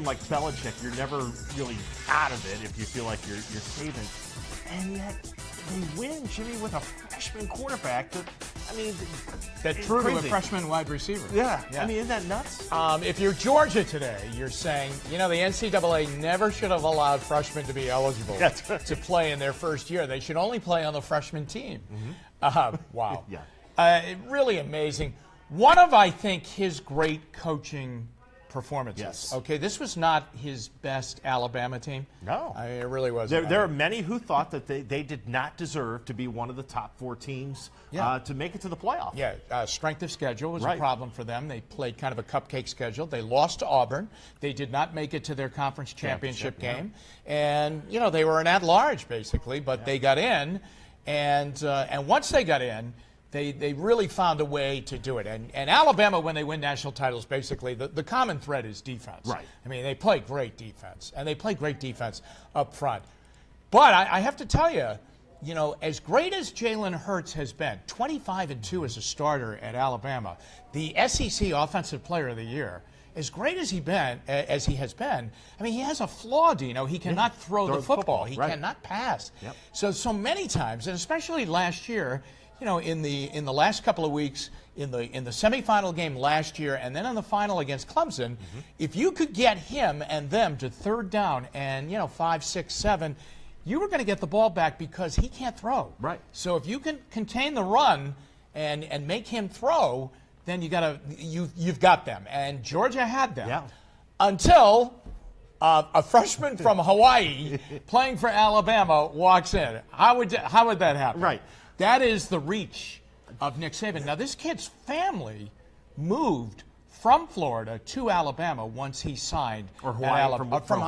like Belichick, you're never really out of it if you feel like you're saving. And yet they win, Jimmy, with a freshman quarterback. That threw to a freshman wide receiver. Yeah. I mean, isn't that nuts? If you're Georgia today, you're saying, the NCAA never should have allowed freshmen to be eligible to play in their first year. They should only play on the freshman team. Wow. Really amazing. One of, I think, his great coaching performances. Yes. Okay, this was not his best Alabama team. No. It really wasn't. There are many who thought that they did not deserve to be one of the top 4 teams to make it to the playoff. Yeah, strength of schedule was a problem for them. They played kind of a cupcake schedule. They lost to Auburn. They did not make it to their conference championship game. And, they were an at-large, basically, but they got in. And once they got in, they really found a way to do it. And Alabama, when they win national titles, basically, the common thread is defense. Right. I mean, they play great defense, and they play great defense up front. But I have to tell you, as great as Jalen Hurts has been, 25-2 as a starter at Alabama, the SEC Offensive Player of the Year, as great as he has been, I mean, he has a flaw, Dino. He cannot throw the football. He cannot pass. Yep. So many times, and especially last year, in the last couple of weeks, in the semifinal game last year, and then in the final against Clemson, if you could get him and them to third down and 5, 6, 7, you were going to get the ball back because he can't throw. Right. So if you can contain the run and make him throw, then you've got them. And Georgia had them. Yeah. Until a freshman from Hawaii playing for Alabama walks in. How would that happen? Right. That is the reach of Nick Saban. Now, this kid's family moved from Florida to Alabama once he signed. Or Hawaii. From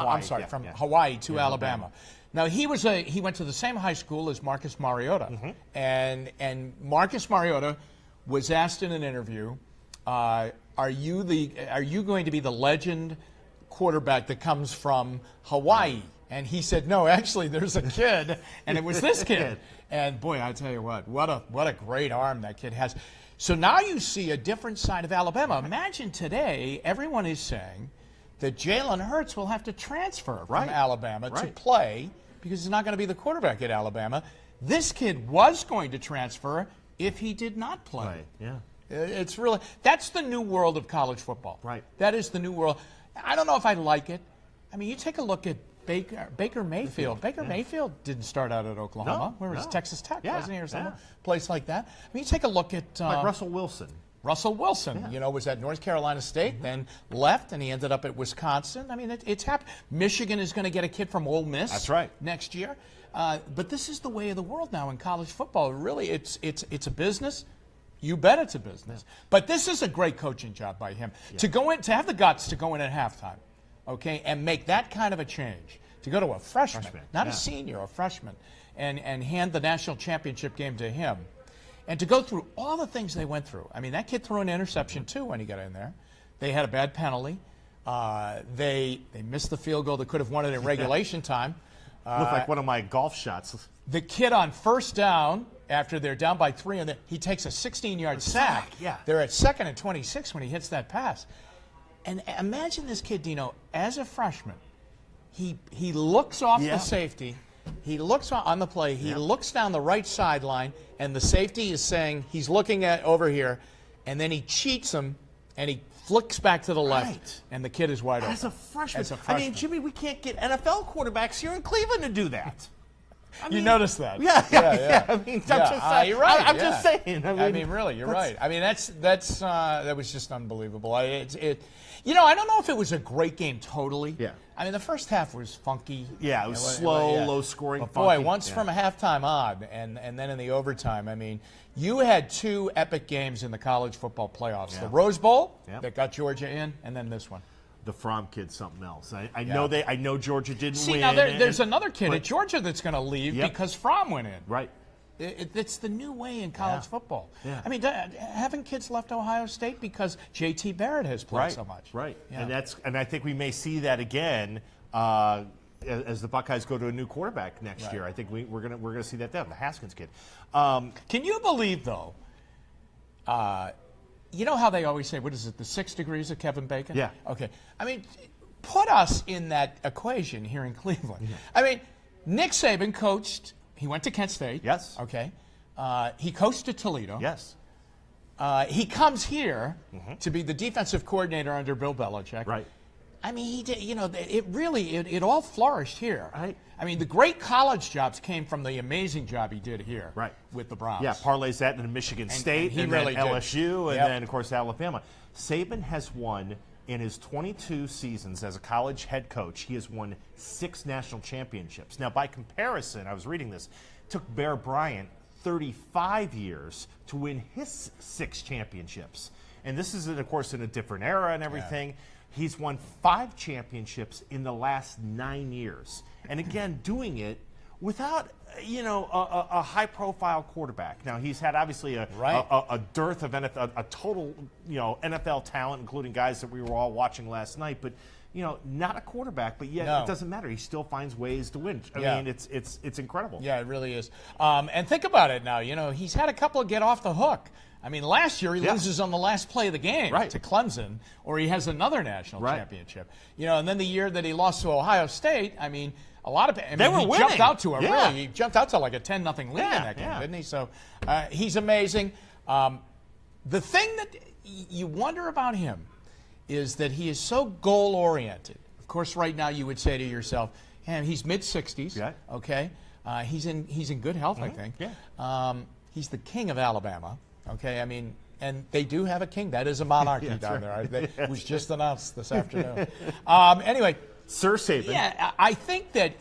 Hawaii to Alabama. Now, he went to the same high school as Marcus Mariota. And Marcus Mariota was asked in an interview, are you going to be the legend quarterback that comes from Hawaii? And he said, no, actually, there's a kid, and it was this kid. And boy, I tell you what a great arm that kid has. So now you see a different side of Alabama. Imagine today, everyone is saying that Jalen Hurts will have to transfer from Alabama to play because he's not going to be the quarterback at Alabama. This kid was going to transfer if he did not play. Right. Yeah. It's really, that's the new world of college football. Right. That is the new world. I don't know if I like it. I mean, you take a look at Baker Mayfield. Baker Mayfield didn't start out at Oklahoma. Where was Texas Tech, wasn't he, or some place like that? I mean, you take a look at like Russell Wilson. Russell Wilson, was at North Carolina State, then left, and he ended up at Wisconsin. I mean, it's happened. Michigan is going to get a kid from Ole Miss. That's right. Next year. But this is the way of the world now in college football. Really, it's a business. You bet it's a business. But this is a great coaching job by him to have the guts to go in at halftime. Okay, and make that kind of a change, to go to a freshman, not a senior, a freshman, and hand the national championship game to him, and to go through all the things they went through. I mean, that kid threw an interception too when he got in there. They had a bad penalty. They missed the field goal that could have won it in regulation time. Looked like one of my golf shots. The kid on first down, after they're down by 3, and he takes a 16-yard sack. Yeah. They're at 2nd and 26 when he hits that pass. And imagine this kid, Dino, as a freshman. He looks off the safety. He looks on the play. He looks down the right sideline, and the safety is saying he's looking at over here, and then he cheats him, and he flicks back to the left, and the kid is wide open. As a freshman. I mean, Jimmy, we can't get NFL quarterbacks here in Cleveland to do that. You noticed that? Yeah. I mean, you're right. I'm just saying. I mean, really, you're right. I mean, that was just unbelievable. I don't know if it was a great game totally. Yeah. I mean, the first half was funky. Yeah, it was slow, low scoring. But boy, once from a halftime on, and then in the overtime, I mean, you had 2 epic games in the college football playoffs: the Rose Bowl that got Georgia in, and then this one. The Fromm kid's something else. I know Georgia didn't win. See, now there's another kid at Georgia that's going to leave because Fromm went in. Right. It's the new way in college football. Yeah. I mean, haven't kids left Ohio State because J.T. Barrett has played so much? Right. Yeah. And I think we may see that again as the Buckeyes go to a new quarterback next year. I think we're gonna see that down the Haskins kid. Can you believe though? You know how they always say, what is it, the 6 degrees of Kevin Bacon? Yeah. Okay. I mean, put us in that equation here in Cleveland. I mean, Nick Saban coached. He went to Kent State. Yes. Okay. He coached at Toledo. Yes. He comes here to be the defensive coordinator under Bill Belichick. Right. I mean, he did. You know, it all flourished here. Right. I mean, the great college jobs came from the amazing job he did here. Right. With the Browns. Yeah, parlays that into Michigan State, he and really then did. LSU, and Yep. then, of course, Alabama. Saban has won, in his 22 seasons as a college head coach, he has won 6 national championships. Now, by comparison, I was reading this, it took Bear Bryant 35 years to win his 6 championships. And this is, of course, in a different era and everything. Yeah. He's won 5 championships in the last 9 years. And again, doing it without, a high-profile quarterback. Now, he's had obviously a dearth of NFL, a total, NFL talent, including guys that we were all watching last night. But, not a quarterback, but yet it doesn't matter. He still finds ways to win. I mean, it's incredible. Yeah, it really is. And think about it now. He's had a couple get off the hook. I mean, last year he loses on the last play of the game to Clemson, or he has another national championship. And then the year that he lost to Ohio State, I mean, a lot of they were he winning. Jumped out to he jumped out to like a 10-0 lead in that game, didn't he? So he's amazing. The thing that you wonder about him is that he is so goal-oriented. Of course, right now you would say to yourself, he's mid-60s, okay? He's in good health, I think. Yeah. He's the king of Alabama. Okay, I mean, and they do have a king. That is a monarchy down there. It was just announced this afternoon. Anyway. Sir Saban. Yeah, I think that,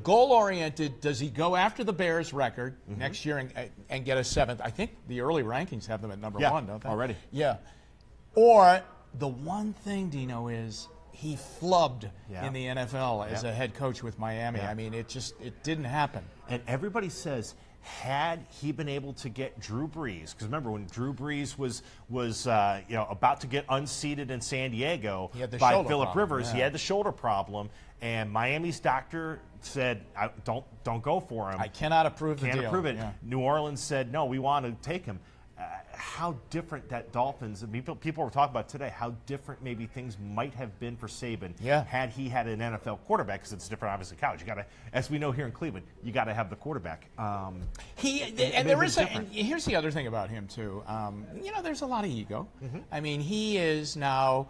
goal-oriented, does he go after the Bears record next year and get a 7th? I think the early rankings have them at number 1, don't they? Already. Yeah. Or the one thing, Dino, is he flubbed in the NFL as a head coach with Miami. I mean, it didn't happen. And everybody says, had he been able to get Drew Brees, because remember when Drew Brees was about to get unseated in San Diego by Phillip Rivers, he had the shoulder problem, and Miami's doctor said, "Don't go for him. I cannot approve the deal." Can't approve it. Yeah. New Orleans said, "No, we want to take him." How different that Dolphins, people were talking about today, how different maybe things might have been for Saban had he had an NFL quarterback, because it's different, obviously, college. You got to, as we know here in Cleveland, you got to have the quarterback. Here's the other thing about him too. There's a lot of ego. I mean, he is now.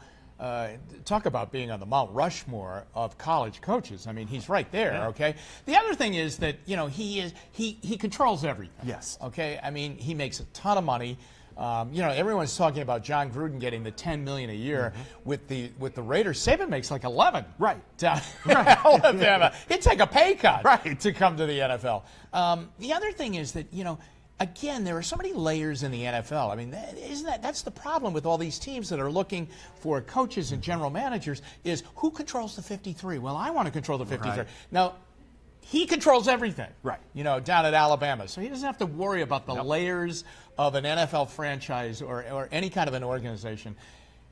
Talk about being on the Mount Rushmore of college coaches. I mean, he's right there. Okay. The other thing is that he controls everything. Yes. Okay. I mean, he makes a ton of money. Everyone's talking about John Gruden getting the $10 million a year with the Raiders. Saban makes like 11. Right. Down in Alabama. He'd take a pay cut to come to the NFL. The other thing is that again, there are so many layers in the NFL. I mean, that's the problem with all these teams that are looking for coaches and general managers is who controls the 53? Well, I want to control the 53. Right. Now, he controls everything. Right. Down at Alabama. So he doesn't have to worry about the layers of an NFL franchise or any kind of an organization.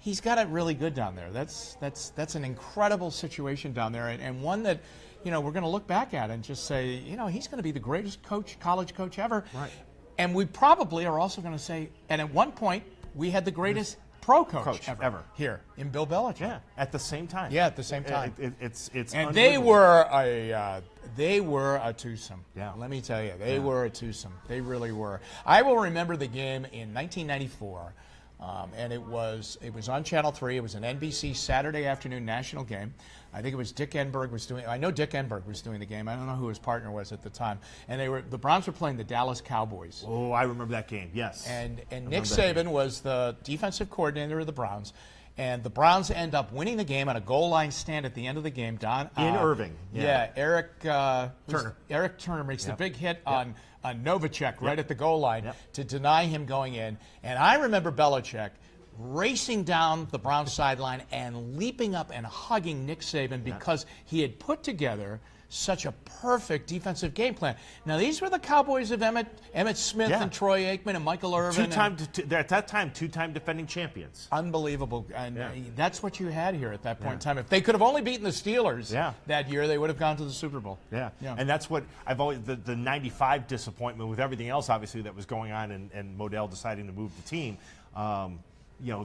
He's got it really good down there. That's an incredible situation down there, and one that we're going to look back at and just say, he's going to be the greatest college coach ever. Right. And we probably are also going to say, and at one point, we had the greatest pro coach ever here in Bill Belichick. Yeah, at the same time. Yeah, at the same time. It's and they were a twosome. Yeah. Let me tell you, they were a twosome. They really were. I will remember the game in 1994, and it was on Channel 3. It was an NBC Saturday afternoon national game. I think it was Dick Enberg was doing. I know Dick Enberg was doing the game. I don't know who his partner was at the time. And the Browns were playing the Dallas Cowboys. Oh, I remember that game. Yes. And Nick Saban was the defensive coordinator of the Browns. And the Browns end up winning the game on a goal line stand at the end of the game. In Irving. Yeah, Eric Turner. Eric Turner makes the big hit on Novacek right at the goal line to deny him going in. And I remember Belichick racing down the Browns sideline and leaping up and hugging Nick Saban because he had put together such a perfect defensive game plan. Now, these were the Cowboys of Emmitt Smith and Troy Aikman and Michael Irvin. At that time, two-time defending champions. Unbelievable. And that's what you had here at that point in time. If they could have only beaten the Steelers that year, they would have gone to the Super Bowl. Yeah. And that's what I've always, the 95 disappointment with everything else, obviously, that was going on and Modell deciding to move the team.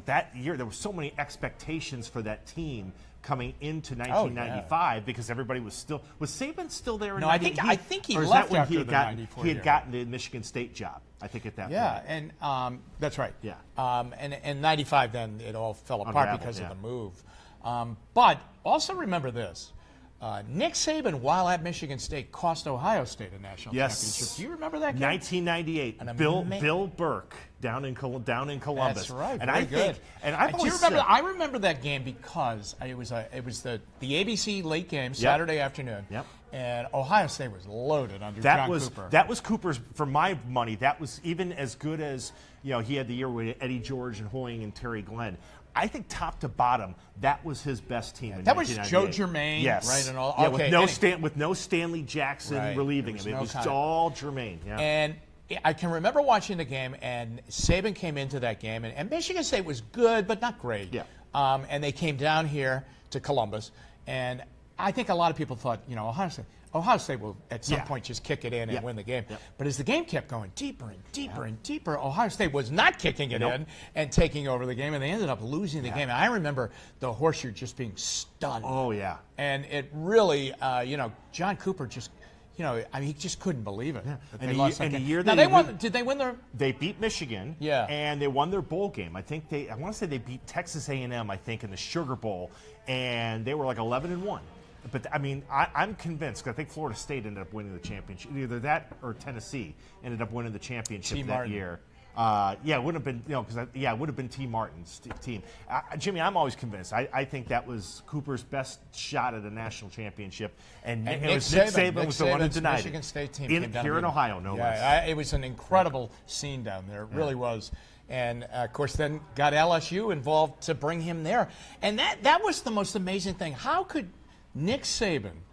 that year there were so many expectations for that team coming into 1995 because everybody was Saban still there in No, I think he or is left that when after the 94 he had year. gotten the Michigan State job, I think, at that point. Yeah, and that's right. Yeah. And 95, then it all fell apart Unraveled, because yeah. of the move. But also remember this. Nick Saban, while at Michigan State, cost Ohio State a national championship. Do you remember that game? 1998. Bill Burke down in Columbus. That's right. And very good. And I've always I remember that game because it was the ABC late game Saturday afternoon. Yep. And Ohio State was loaded under John Cooper. That was Cooper's, for my money, that was even as good as, he had the year with Eddie George and Hoying and Terry Glenn. I think top to bottom, that was his best team in that was 1998. Joe Germain, yes. right? And all, yeah, okay, with no Stanley Jackson Right. relieving him. It was all Germain. Yeah. And I can remember watching the game, and Saban came into that game, and Michigan State was good, but not great. Yeah. And they came down here to Columbus, and I think a lot of people thought, Ohio State will at some point just kick it in and win the game. Yep. But as the game kept going deeper and deeper and deeper, Ohio State was not kicking it in and taking over the game, and they ended up losing the game. And I remember the horseshoe just being stunned. Oh, yeah. And it really, John Cooper just, he just couldn't believe it. Yeah. That And they the lost year- that and the game. year Now, they won. Did they win their? They beat Michigan. Yeah. And they won their bowl game. I want to say they beat Texas A&M, I think, in the Sugar Bowl, and they were like 11-1. But I mean, I'm convinced. 'Cause I think Florida State ended up winning the championship. Either that or Tennessee ended up winning the championship that year. It would have been, it would have been T. Martin's team. Jimmy, I'm always convinced. I think that was Cooper's best shot at a national championship, and Nick Saban was the one who denied Michigan it. State team Here in Ohio, no less. It was an incredible scene down there. It really was. And, of course, then got LSU involved to bring him there. And that was the most amazing thing. How could Nick Saban,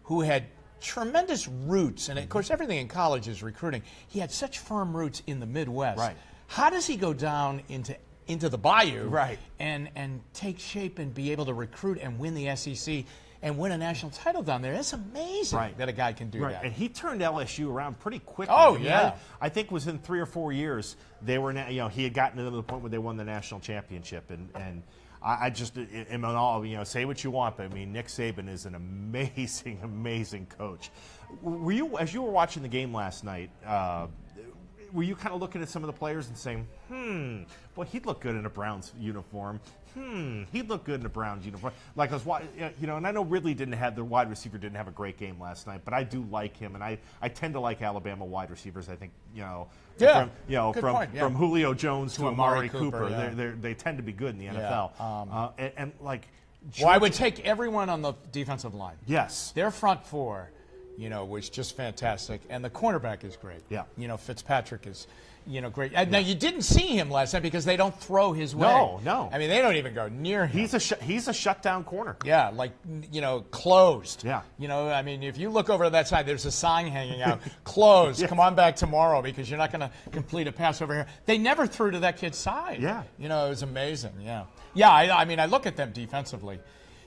who had tremendous roots, and of course everything in college is recruiting, he had such firm roots in the Midwest. Right. How does he go down into the Bayou right. and take shape and be able to recruit and win the SEC and win a national title down there? It's amazing that a guy can do that. And he turned LSU around pretty quickly. Oh, yeah. I think within 3 or 4 years, they were he had gotten to the point where they won the national championship, and I just am in awe. Say what you want, but I mean, Nick Saban is an amazing, amazing coach. Were you, as you were watching the game last night, were you kind of looking at some of the players and saying, boy, he'd look good in a Browns uniform. He'd look good in a Browns uniform. Like I was, and I know Ridley the wide receiver didn't have a great game last night, but I do like him, and I tend to like Alabama wide receivers. I think, from Julio Jones to Amari Cooper, they tend to be good in the NFL. And well, I would take everyone on the defensive line. Yes. Their front four, was just fantastic, and the cornerback is great. Yeah. Fitzpatrick is, great. Now you didn't see him last night because they don't throw his way. No. I mean, they don't even go near him. He's a shutdown corner. Yeah, closed. Yeah. I mean, if you look over to that side, there's a sign hanging out, closed. Yes. Come on back tomorrow because you're not going to complete a pass over here. They never threw to that kid's side. Yeah. It was amazing. Yeah. Yeah. I mean, I look at them defensively.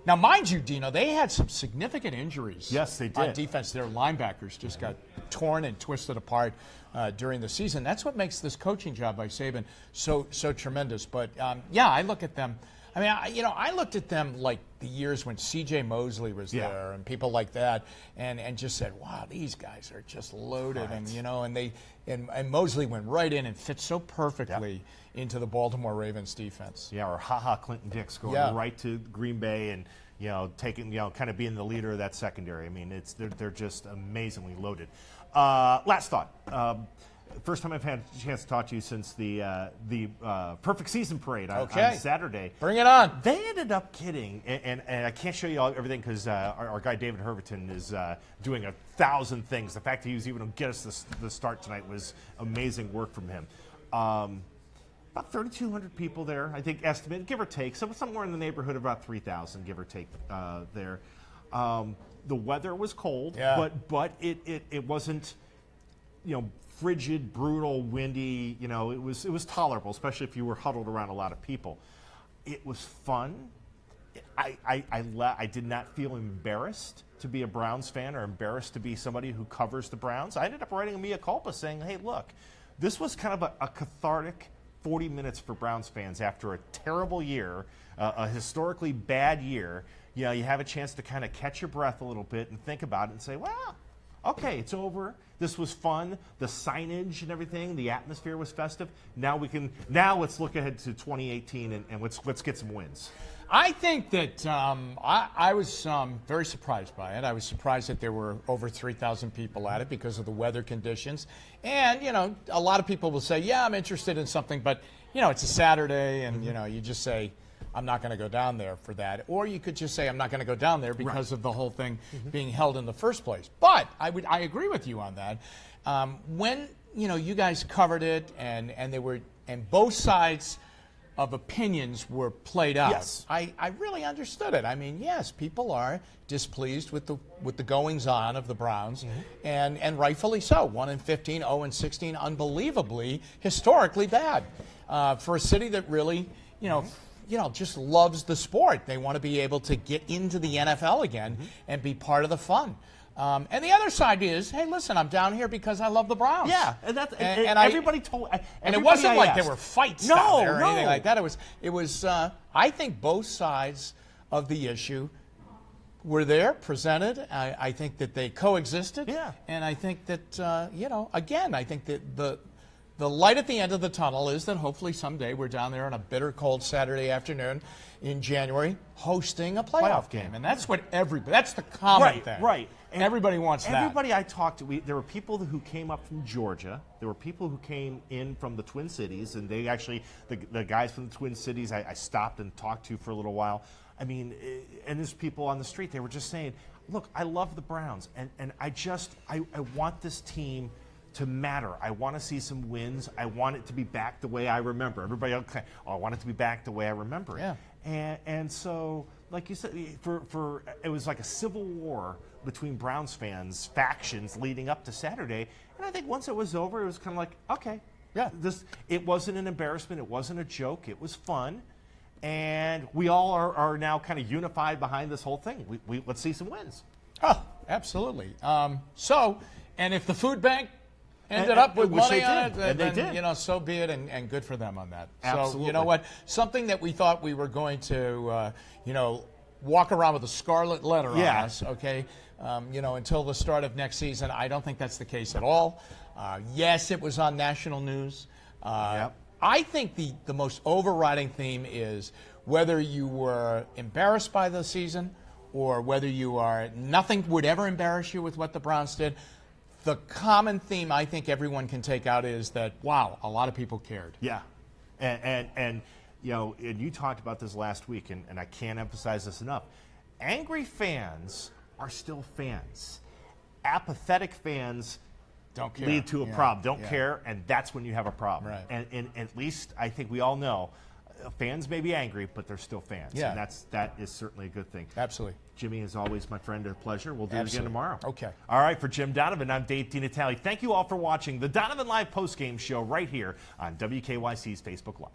Now, mind you, Dino, they had some significant injuries. Yes, they did. On defense, their linebackers just got torn and twisted apart during the season. That's what makes this coaching job by Saban so tremendous. But I look at them. I mean, I looked at them like the years when C.J. Mosley was there and people like that, and just said, "Wow, these guys are just loaded." Right. And Mosley went right in and fit so perfectly into the Baltimore Ravens defense. Yeah, or Clinton Dix going right to Green Bay and taking kind of being the leader of that secondary. I mean, they're just amazingly loaded. Last thought. First time I've had a chance to talk to you since the Perfect Season Parade on Saturday. Bring it on. They ended up getting, and I can't show you everything because our guy David Herverton is doing 1,000 things. The fact that he was even able to get us the start tonight was amazing work from him. About 3,200 people there, I think, estimated, give or take. So somewhere in the neighborhood of about 3,000, give or take, there. The weather was cold, but it wasn't, frigid, brutal, windy. It was tolerable, especially if you were huddled around a lot of people. It was fun. I did not feel embarrassed to be a Browns fan or embarrassed to be somebody who covers the Browns. I ended up writing a mea culpa saying, hey, look, this was kind of a cathartic 40 minutes for Browns fans after a terrible year, a historically bad year. You know, you have a chance to kind of catch your breath a little bit and think about it and say, well, okay, it's over. This was fun. The signage and everything, the atmosphere was festive. Now let's look ahead to 2018 and let's get some wins. I think that I was very surprised by it. I was surprised that there were over 3,000 people at it because of the weather conditions. And, you know, a lot of people will say, yeah, I'm interested in something, but, you know, it's a Saturday and, you know, you just say, I'm not going to go down there for that. Or you could just say, I'm not going to go down there because of the whole thing being held in the first place. But I agree with you on that. When, you know, you guys covered it and both sides of opinions were played out. Yes. I really understood it. I mean, yes, people are displeased with the goings on of the Browns, and rightfully so. 1-15, 0-16, unbelievably, historically bad for a city that really, you know, just loves the sport. They want to be able to get into the NFL again and be part of the fun. And the other side is, hey, listen, I'm down here because I love the Browns. Yeah, and everybody told. And it wasn't like there were fights down there or anything like that. It was. I think both sides of the issue were there, presented. I think that they coexisted. Yeah. And I think that you know, again, I think that the light at the end of the tunnel is that hopefully someday we're down there on a bitter cold Saturday afternoon in January hosting a playoff game. And that's what that's the common thing. Right. And everybody wants that. Everybody I talked to, there were people who came up from Georgia. There were people who came in from the Twin Cities, and they actually, the guys from the Twin Cities, I stopped and talked to for a little while. I mean, and there's people on the street, they were just saying, look, I love the Browns, and I want this team to matter. I want to see some wins. I want it to be back the way I remember. Everybody, okay, I want it to be back the way I remember it. Yeah. And so, like you said, it was like a civil war between Browns fans, factions leading up to Saturday. And I think once it was over, it was kind of like, okay, yeah, it wasn't an embarrassment. It wasn't a joke. It was fun. And we all are now kind of unified behind this whole thing. Let's see some wins. Oh, absolutely. And if the food bank ended up with money on it, then, you know, so be it, and good for them on that. Absolutely. So, you know what? Something that we thought we were going to, you know, walk around with a scarlet letter on us, okay, you know, until the start of next season, I don't think that's the case at all. Yes, it was on national news. I think the most overriding theme is whether you were embarrassed by the season or whether you are, nothing would ever embarrass you with what the Browns did. The common theme I think everyone can take out is that, wow, a lot of people cared. Yeah. And you know, and you talked about this last week, and I can't emphasize this enough. Angry fans are still fans. Apathetic fans don't care. Lead to a problem. Don't care, and that's when you have a problem. Right. And at least I think we all know fans may be angry, but they're still fans. Yeah. And that is certainly a good thing. Absolutely. Jimmy, as always, my friend, a pleasure. We'll do it again tomorrow. Okay. All right, for Jim Donovan, I'm Dave DiNatale. Thank you all for watching the Donovan Live postgame show right here on WKYC's Facebook Live.